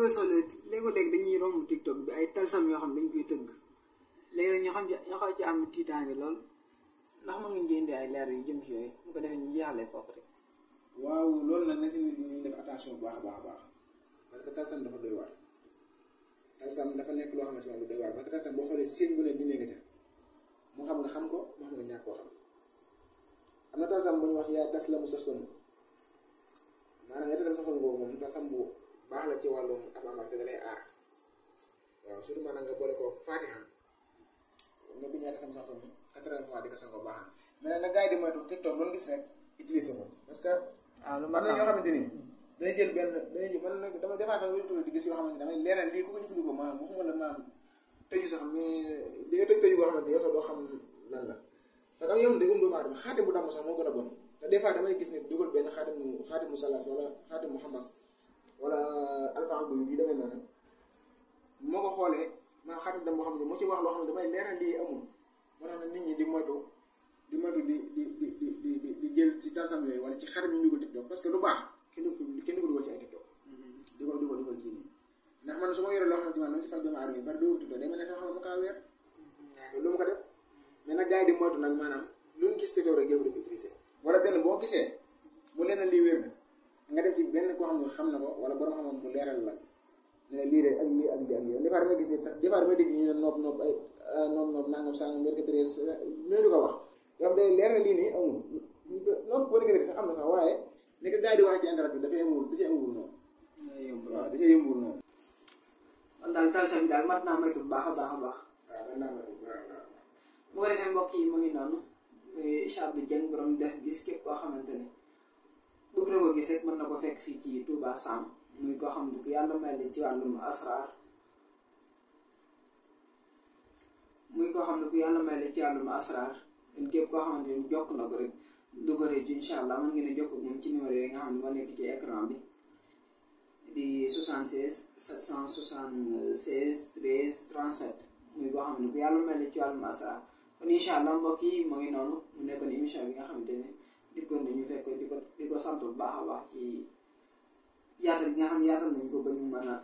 weesoo léegi-léegi dañuy romb TikTok bi ay talsam yoo xam dañ koy tëgg léegi nag ñoo xam ci am tiitaange lool ndax mën nga indi ay leer yu jëm ci yooyu bu ko defee ñu jeexalee foofu rek. waaw loolu nag na si nit ñi def attention bu baax a baax a baax parce que talsam dafa doy waar talsam dafa nekk loo xamante ne lu doy waar parce que talsam boo xoolee siin bu ne jinne nga ca moo xam nga xam ko moo xam nga ñàkk koo xam am na talsam bu ñu wax yaa tas la mu sax sam maanaam yaa tas la mu sax sam boobu moom talsam bu baax la ci wàllum am te da lay aar waaw surtout maanaam nga boole ko Fatiha nga bi ñaata xam sax sam 80 fois di ko sangoo baax na mais nag gars yi di moytu TikTok loolu gis rek utiliser ko parce que am na ñoo xamante ni day jël benn day jël man nag dama defaa sax lu di gis yoo xamante ne damay leeral lii ku ko jëfandikoo maanaam waxuma la maanaam tëju sax mais di nga tëju boo xamante yow sax doo xam lan la parce que am yow day doomu aadama xaatim bu damm sax moo gën a bon te des fois damay gis ni dugal benn xaatimu salas wala xaatimu xamas wala alpha bi demee noonu moo ko xoolee maa xaatim dam boo xam ne moo ci wax loo xam ne damay leeral lii amul moo tax nag nit ñi di moytu di jël ci talsam yooyu wala ci xarit ñu dugal TikTok parce que lu baax kenn du ko dugal ci ay TikTok di ko kii nii ndax man su ma yoree loo xamante man dama ci faj doomu aadama yi bari dugal TikTok day mel ne soo xam ne ma kaa weer lu ma ko def mais nag gars yi di moytu nag maanaam lu ñu gis TikTok rek jël ko di ko utiliser wala benn boo gisee mu leen lii wér na nga dem ci benn koo xam ne xam na ko wala borom xam-xam mu leeral la ne lii de ak lii ak lii ak lii des fois damay gis nit sax des fois damay dégg ñu ne nopp ay nopp nangam sangam mercatréer ñu di ko wax yow day leer na lii nii amul nopp boo déggee sax am na sax waaye li ko gars yi di wax ci internet bi dafay yënguwul da cee yënguwul noonu. waaw da cee yënguwul noonu. kon daal talsam bi daal mat naa moytu bu baax a baax a baax. waaw mat naa moytu bu baax a baax. bu ko defee mbokk yi mu ngi noonu Cheikh Abdou Dieng borom def gis képp koo xamante ne bëgg na ko gis rek mën na ko fekk fii ci Touba Sam muy koo xam ne ku yàlla may leen ci wàllum asraar muy koo xam ne ku yàlla may leen ci wàllum asraar kon képp koo xamante ni jokk na ko rek duggare ci incha allah mën ngeen a jokk moom ci numéro yooyu nga xam ne moo nekk ci écran bi di 76 776 13 37 muy koo xam ne ku yàlla may leen ci wàllum asraar kon incha allah mbokk yi moo ngi noonu mu nekkoon émission bi nga xamante ne dikkoon nañu fekk di ko sant bu baax a baax ci yaatal bi nga xam ne yaatal nañu ko ba ñu mën a